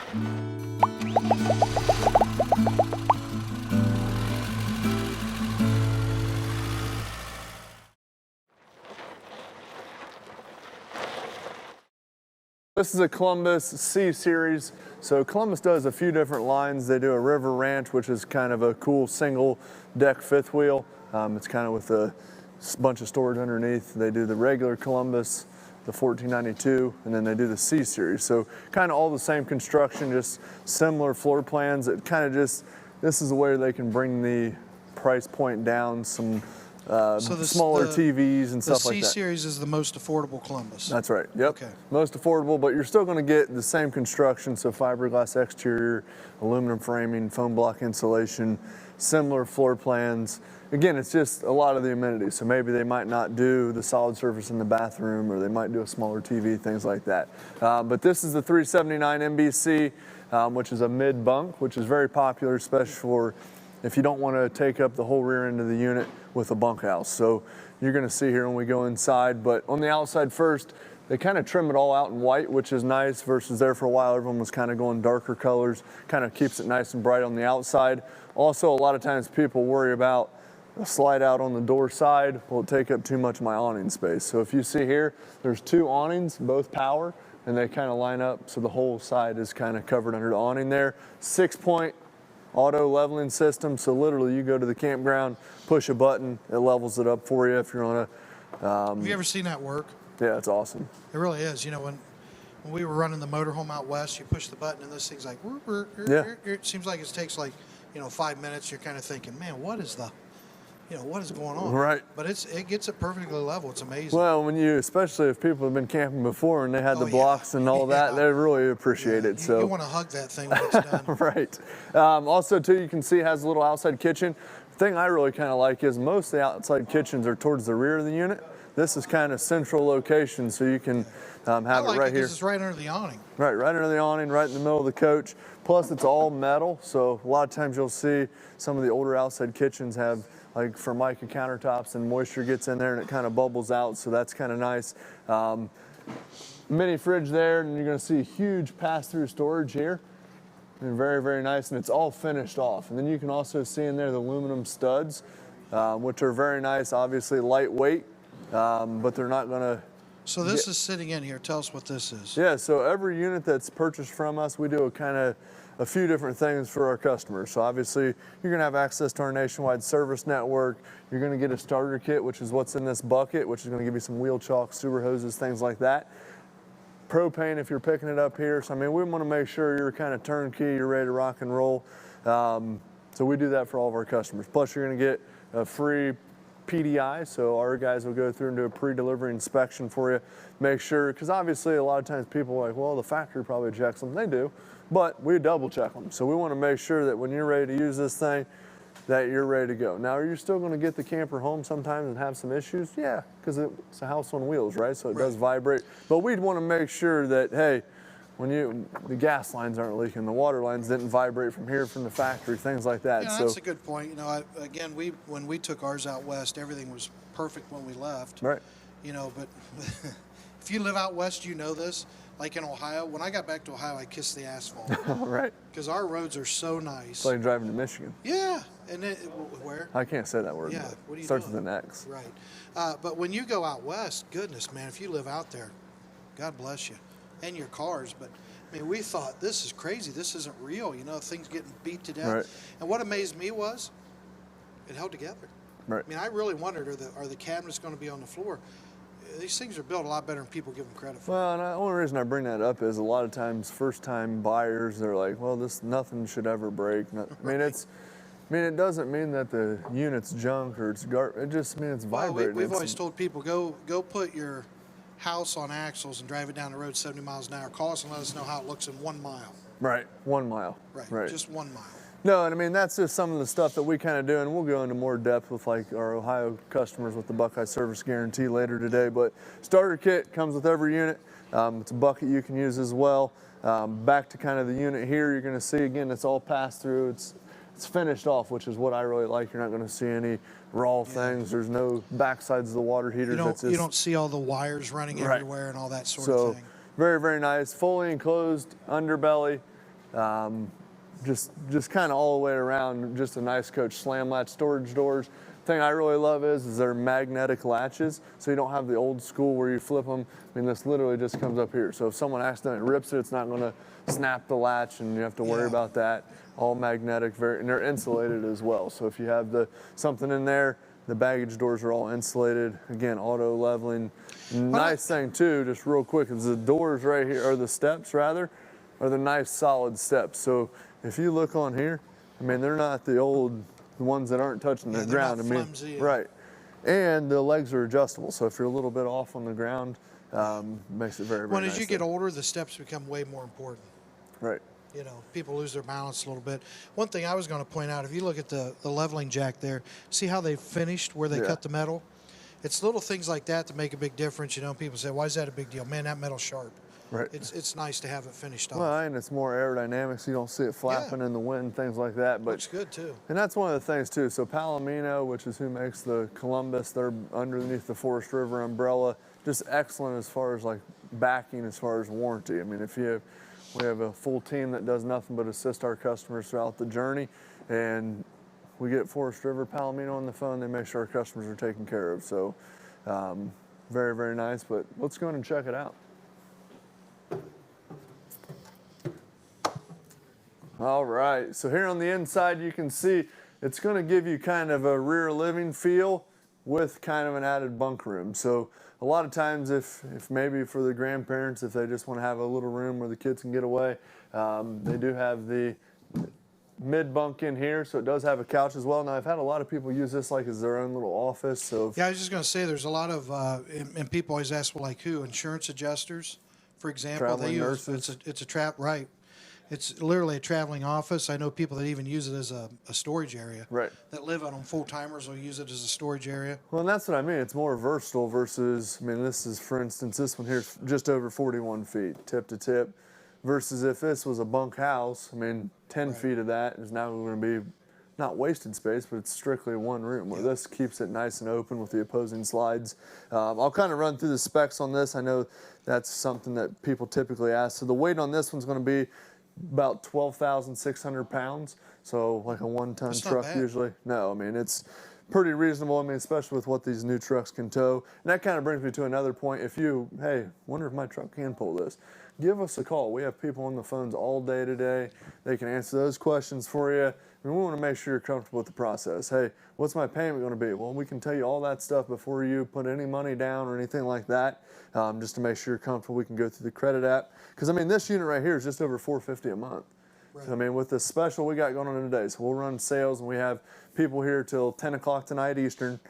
This is a Columbus C series. So Columbus does a few different lines. They do a River Ranch, which is kind of a cool single deck fifth wheel. It's kind of with a bunch of storage underneath. They do the regular Columbus, the 1492, and then they do the C series. So kind of all the same construction, just similar floor plans. It kind of just, this is the way they can bring the price point down some smaller TVs and stuff like that. The C series is the most affordable Columbus. That's right. Yep. Okay. Most affordable, but you're still going to get the same construction. So fiberglass exterior, aluminum framing, foam block insulation, similar floor plans. Again, it's just a lot of the amenities. So maybe they might not do the solid surface in the bathroom, or they might do a smaller TV, things like that. But this is the 379 MBC, which is a mid bunk, which is very popular, especially for if you don't want to take up the whole rear end of the unit with a bunkhouse. So you're going to see here when we go inside, but on the outside first, they kind of trim it all out in white, which is nice, versus there for a while everyone was kind of going darker colors, kind of keeps it nice and bright on the outside. Also, a lot of times people worry about a slide out on the door side. Will it take up too much of my awning space? So if you see here, there's two awnings, both power, and they kind of line up so the whole side is kind of covered under the awning there. 6-point auto leveling system, so literally you go to the campground, push a button, it levels it up for you if you're on a... Have you ever seen that work? Yeah, it's awesome. It really is. You know, when we were running the motorhome out west, you push the button and this thing's like, it seems like it takes like, 5 minutes. You're kind of thinking, man, what is going on? Right. But it gets it perfectly level. It's amazing. Well, especially if people have been camping before and they had the blocks and all that, they really appreciate it. So you want to hug that thing when it's done. Right. Also, too, you can see it has a little outside kitchen. The thing I really kind of like is most of the outside kitchens are towards the rear of the unit. This is kind of central location, so you can have it right here. It's right under the awning. Right under the awning, right in the middle of the coach. Plus, it's all metal, so a lot of times you'll see some of the older outside kitchens have like Formica countertops, and moisture gets in there and it kind of bubbles out, so that's kind of nice. Mini fridge there, and you're going to see huge pass-through storage here. And very, very nice, and it's all finished off. And then you can also see in there the aluminum studs, which are very nice, obviously lightweight, but they're not going to... So this is sitting in here. Tell us what this is. Yeah, so every unit that's purchased from us, we do a few different things for our customers. So obviously, you're going to have access to our nationwide service network. You're going to get a starter kit, which is what's in this bucket, which is going to give you some wheel chalk, sewer hoses, things like that. Propane if you're picking it up here. So, we want to make sure you're kind of turnkey, you're ready to rock and roll. So we do that for all of our customers. Plus, you're going to get a free PDI, so our guys will go through and do a pre-delivery inspection for you. Make sure, because obviously a lot of times people are like, well, the factory probably checks them. They do, but we double check them. So we want to make sure that when you're ready to use this thing, that you're ready to go. Now, are you still going to get the camper home sometimes and have some issues? Yeah, because it's a house on wheels, right? So it does vibrate. But we'd want to make sure that, hey, when the gas lines aren't leaking, the water lines didn't vibrate from here from the factory, things like that. Yeah, that's a good point. Again, when we took ours out west, everything was perfect when we left. Right. But if you live out west, you know this. Like in Ohio, when I got back to Ohio, I kissed the asphalt. Right. Because our roads are so nice. It's like driving to Michigan. Yeah. And where? I can't say that word. Yeah. What do you starts with an X. Right. But when you go out west, goodness, man, if you live out there, God bless you. And your cars, but we thought this is crazy. This isn't real. Things getting beat to death. Right. And what amazed me was it held together. Right. I really wondered, are the cabinets going to be on the floor? These things are built a lot better than people give them credit for. Well, and the only reason I bring that up is a lot of times first-time buyers, they're like, well, nothing should ever break. It doesn't mean that the unit's junk or it's garbage. It just means it's vibrating. We've always told people, go put your house on axles and drive it down the road 70 miles an hour. Call us and let us know how it looks in 1 mile. Right, 1 mile. Right, just 1 mile. No, and that's just some of the stuff that we kind of do, and we'll go into more depth with like our Ohio customers with the Buckeye Service Guarantee later today. But starter kit comes with every unit. It's a bucket you can use as well. Back to kind of the unit here, you're going to see again, it's all passed through. It's finished off, which is what I really like. You're not going to see any raw things. There's no backsides of the water heaters. You don't see all the wires running everywhere and all that sort of thing. Very, very nice. Fully enclosed underbelly. Just kind of all the way around, just a nice coach. Slam latch storage doors. Thing I really love is they're magnetic latches, so you don't have the old school where you flip them. I mean, this literally just comes up here. So if someone accidentally rips it, it's not going to snap the latch, and you have to worry about that. All magnetic, and they're insulated as well. So if you have something in there, the baggage doors are all insulated. Again, auto leveling. Nice thing too, just real quick, is the doors right here, or the steps rather, are the nice solid steps. So if you look on here, I mean, they're not the ones that aren't touching the ground. Not flimsy. Right. And the legs are adjustable. So if you're a little bit off on the ground, makes it very, very nice. As you get older, the steps become way more important. Right. You know, people lose their balance a little bit. One thing I was going to point out, if you look at the leveling jack there, see how they finished where they cut the metal? It's little things like that make a big difference. You know, people say, why is that a big deal? Man, that metal's sharp. Right. It's nice to have it finished off. Well, and it's more aerodynamic, so you don't see it flapping in the wind, things like that. But looks good too. And that's one of the things too. So Palomino, which is who makes the Columbus, they're underneath the Forest River umbrella. Just excellent as far as like backing, as far as warranty. I mean, we have a full team that does nothing but assist our customers throughout the journey, and we get Forest River Palomino on the phone. They make sure our customers are taken care of. So very, very nice. But let's go in and check it out. All right, so here on the inside you can see it's going to give you kind of a rear living feel with kind of an added bunk room. So a lot of times if maybe for the grandparents, if they just want to have a little room where the kids can get away, they do have the mid bunk in here, so it does have a couch as well. Now I've had a lot of people use this like as their own little office. So yeah, I was just going to say there's a lot of, and people always ask, well, like who? Insurance adjusters, for example. Traveling nurses. It's a trap, right. It's literally a traveling office. I know people that even use it as a storage area. Right. That live on them, full-timers will use it as a storage area. Well, and that's what I mean. It's more versatile versus, I mean, this is, for instance, this one here is just over 41 feet, tip to tip, versus if this was a bunk house, I mean, 10 feet of that is now going to be not wasted space, but it's strictly one room, where this keeps it nice and open with the opposing slides. I'll kind of run through the specs on this. I know that's something that people typically ask. So the weight on this one's going to be about 12,600 pounds. So like a 1-ton truck usually. No, I mean, it's pretty reasonable. I mean, especially with what these new trucks can tow. And that kind of brings me to another point. If you, hey, wonder if my truck can pull this, give us a call. We have people on the phones all day today. They can answer those questions for you. And we want to make sure you're comfortable with the process. Hey, what's my payment going to be? Well, we can tell you all that stuff before you put any money down or anything like that, just to make sure you're comfortable. We can go through the credit app. Because, I mean, this unit right here is just over $450 a month. Right. So, I mean, with the special we got going on today, so we'll run sales, and we have people here till 10 o'clock tonight Eastern,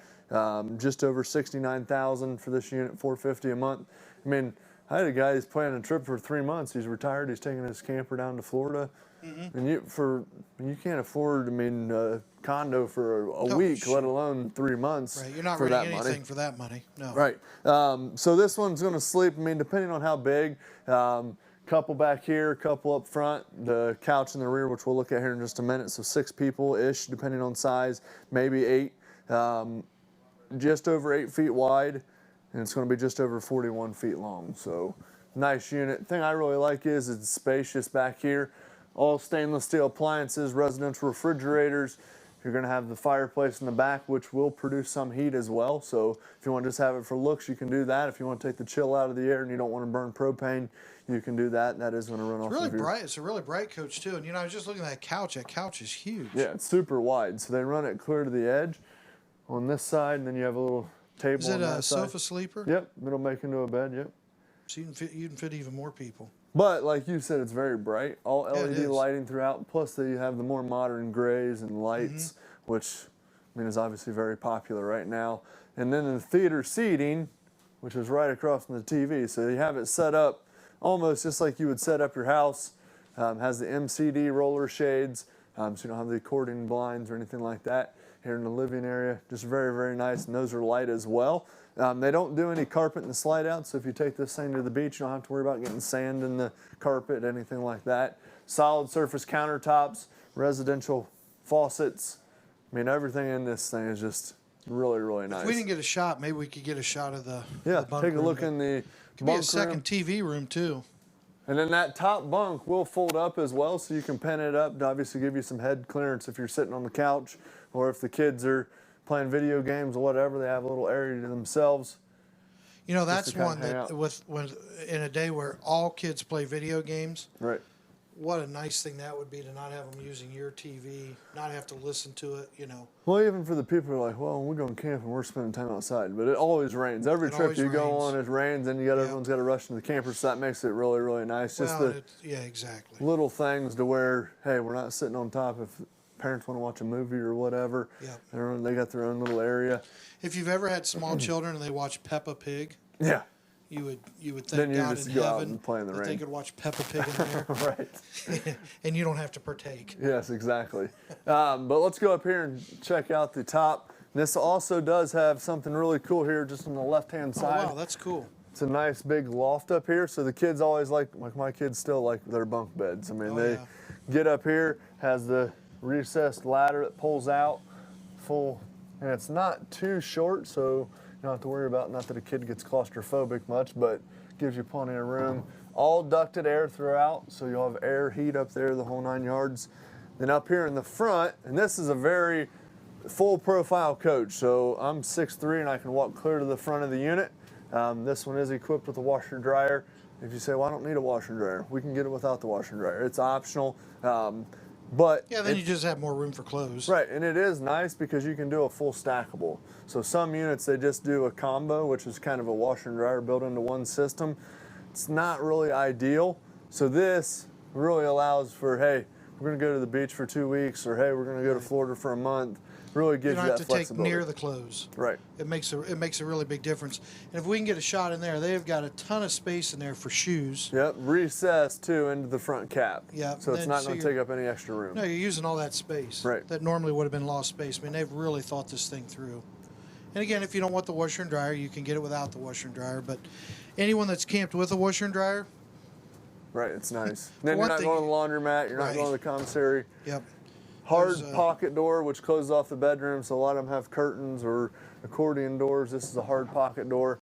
just over $69,000 for this unit, $450 a month. I mean, I had a guy who's planning a trip for 3 months. He's retired. He's taking his camper down to Florida. And you can't afford, I mean, a condo for a week, let alone 3 months. Right, you're not renting anything for that money. No. Right. So this one's going to sleep, I mean, depending on how big, couple back here, couple up front, the couch in the rear, which we'll look at here in just a minute. So 6 people-ish, depending on size, maybe 8. Just over 8 feet wide, and it's going to be just over 41 feet long. So nice unit. Thing I really like is it's spacious back here. All stainless steel appliances, residential refrigerators. You're going to have the fireplace in the back, which will produce some heat as well. So if you want to just have it for looks, you can do that. If you want to take the chill out of the air and you don't want to burn propane, you can do that. That is going to run off really bright. It's a really bright coach too. And you know, I was just looking at that couch. That couch is huge. Yeah, it's super wide. So they run it clear to the edge on this side, and then you have a little table. Is it a sofa sleeper? Yep, it'll make into a bed. Yep. So you can fit even more people. But like you said, it's very bright. All LED lighting throughout. Plus, they have the more modern grays and lights, which I mean is obviously very popular right now. And then the theater seating, which is right across from the TV. So you have it set up almost just like you would set up your house. Has the MCD roller shades, so you don't have the accordion blinds or anything like that. Here in the living area, just very, very nice, and those are light as well. They don't do any carpet in the slide out, so if you take this thing to the beach, you don't have to worry about getting sand in the carpet, anything like that. Solid surface countertops, residential faucets. I mean, everything in this thing is just really, really nice. If we didn't get a shot, maybe we could get a shot of the take a room. look in the Could be a second TV room too. And then that top bunk will fold up as well, so you can pin it up to obviously give you some head clearance if you're sitting on the couch, or if the kids are playing video games or whatever, they have a little area to themselves. You know, that's one that when in a day where all kids play video games. Right. What a nice thing that would be to not have them using your TV, not have to listen to it, you know. Well, even for the people who are like, well, we're going camping, we're spending time outside, but it always rains. Every trip you go on, it rains, and everyone's got to rush into the camper, so that makes it really, really nice. Well, Just the yeah, exactly. little things to where, hey, we're not sitting on top if parents want to watch a movie or whatever. Yeah. They got their own little area. If you've ever had small children and they watch Peppa Pig, yeah, you would thank then you God just in go out heaven and play in the that rain. they could watch Peppa Pig in there. Right. And you don't have to partake. Yes, exactly. But let's go up here and check out the top. This also does have something really cool here just on the left-hand side. Oh, wow, that's cool. It's a nice big loft up here, so the kids always like my kids still like their bunk beds. I mean, they get up here, has the recessed ladder that pulls out full, and it's not too short, so you don't have to worry about, not that a kid gets claustrophobic much, but gives you plenty of room. All ducted air throughout, so you'll have air, heat up there, the whole 9 yards. Then up here in the front, and this is a very full profile coach, so I'm 6'3" and I can walk clear to the front of the unit. This one is equipped with a washer and dryer. If you say, well, I don't need a washer and dryer, we can get it without the washer and dryer. It's optional. But yeah, then you just have more room for clothes. Right, and it is nice because you can do a full stackable. So some units, they just do a combo, which is kind of a washer and dryer built into one system. It's not really ideal. So this really allows for, hey, we're going to go to the beach for 2 weeks, or hey, we're going to go to Florida for a month. Really gives you that flexibility. You don't have to take near the clothes. Right. It makes a really big difference. And if we can get a shot in there, they've got a ton of space in there for shoes. Yep, recessed too into the front cap. Yep. So it's not going to take up any extra room. No, you're using all that space. Right. That normally would have been lost space. I mean, they've really thought this thing through. And again, if you don't want the washer and dryer, you can get it without the washer and dryer. But anyone that's camped with a washer and dryer, right, it's nice. Then you're not going to the laundromat, you're not going to the commissary. Yep. Hard pocket door, which closes off the bedroom, so a lot of them have curtains or accordion doors. This is a hard pocket door.